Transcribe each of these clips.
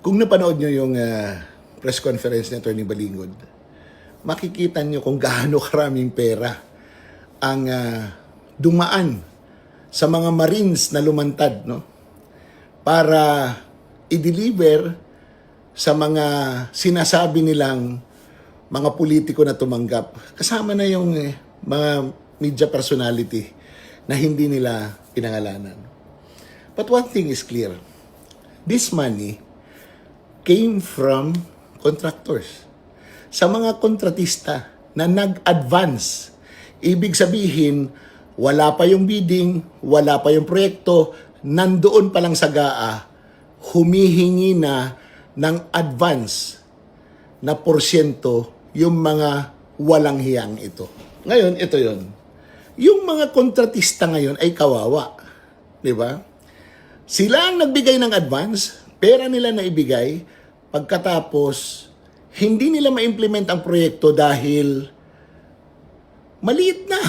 Kung napanood nyo yung press conference ni Atty. Balingod, makikita nyo kung gaano karaming pera ang dumaan sa mga Marines na lumantad, no? Para i-deliver sa mga sinasabi nilang mga politiko na tumanggap. Kasama na yung mga media personality na hindi nila pinangalanan. But one thing is clear. This money came from contractors. Sa mga kontratista na nag-advance. Ibig sabihin, wala pa yung bidding, wala pa yung proyekto, nandoon pa lang sa GAA, humihingi na ng advance na porsyento yung mga walang hiyang ito. Ngayon, ito yon. Yung mga kontratista ngayon ay kawawa. Di ba? Sila ang nagbigay ng advance, pera nila na ibigay, pagkatapos, hindi nila ma-implement ang proyekto dahil maliit na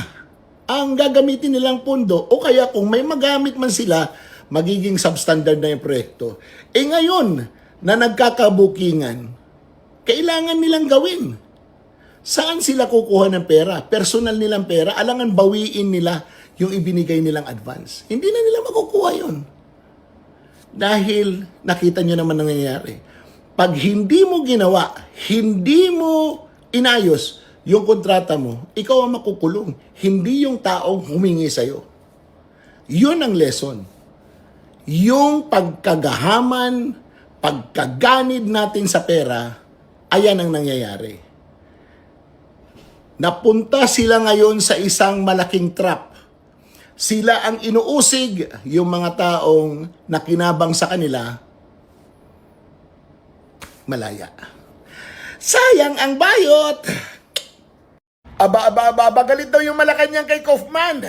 ang gagamitin nilang pondo o kaya kung may magamit man sila, magiging substandard na yung proyekto. Ngayon na nagkakabukingan, kailangan nilang gawin. Saan sila kukuha ng pera? Personal nilang pera, alangan bawiin nila yung ibinigay nilang advance. Hindi na nila makukuha yun. Dahil nakita nyo naman nangyayari. Pag hindi mo ginawa, hindi mo inayos yung kontrata mo, ikaw ang makukulong. Hindi yung taong humingi sa'yo. Yun ang lesson. Yung pagkagahaman, pagkaganid natin sa pera, ayan ang nangyayari. Napunta sila ngayon sa isang malaking trap. Sila ang inuusig, yung mga taong nakinabang sa kanila, malaya. Sayang ang bayot! Galit daw yung Malacanang kay Kaufman.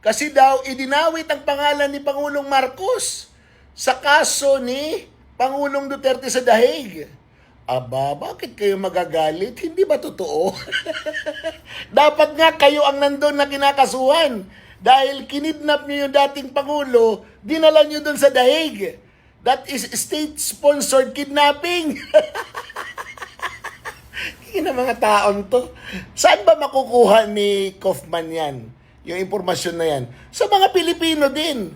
Kasi daw, idinawit ang pangalan ni Pangulong Marcos sa kaso ni Pangulong Duterte sa Dahig. Bakit kayo magagalit? Hindi ba totoo? Dapat nga kayo ang nandun na kinakasuhan. Dahil kinidnap nyo yung dating Pangulo, dinala nyo dun sa Dahig. That is state-sponsored kidnapping. Yung mga taon to. Saan ba makukuha ni Kaufman yan? Yung impormasyon na yan. Sa mga Pilipino din.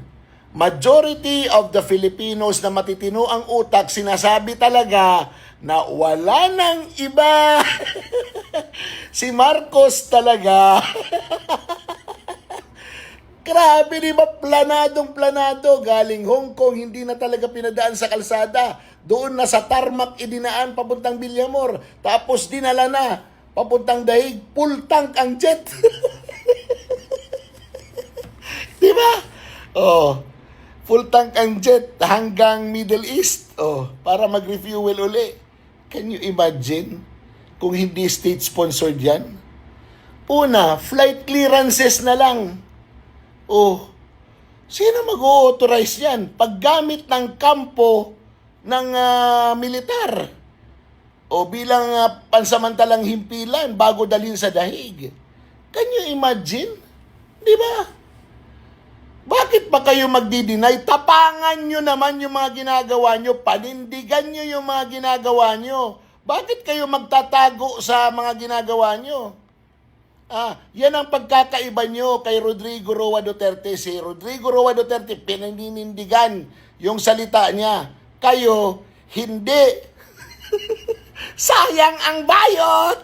Majority of the Filipinos na matitino ang utak, sinasabi talaga na wala nang iba. Si Marcos talaga. Grabe, di ba? Planadong-planado. Galing Hong Kong, hindi na talaga pinadaan sa kalsada. Doon na sa tarmac idinaan papuntang Villamor. Tapos dinala na papuntang Dahig. Full tank ang jet. Di ba? Full tank ang jet hanggang Middle East. Para mag-refuel uli. Can you imagine kung hindi state-sponsored yan? Una, flight clearances na lang. Sino mag-authorize yan? Paggamit ng kampo ng militar o bilang pansamantalang himpilan bago dalhin sa Dahig. Can you imagine? Di ba? Bakit ba kayo magdi-deny? Tapangan nyo naman yung mga ginagawa nyo. Panindigan nyo yung mga ginagawa nyo. Bakit kayo magtatago sa mga ginagawa nyo? Yan ang pagkakaiba nyo kay Rodrigo Roa Duterte. Si Rodrigo Roa Duterte, pinaninindigan yung salita niya. Kayo, hindi. Sayang ang bayot!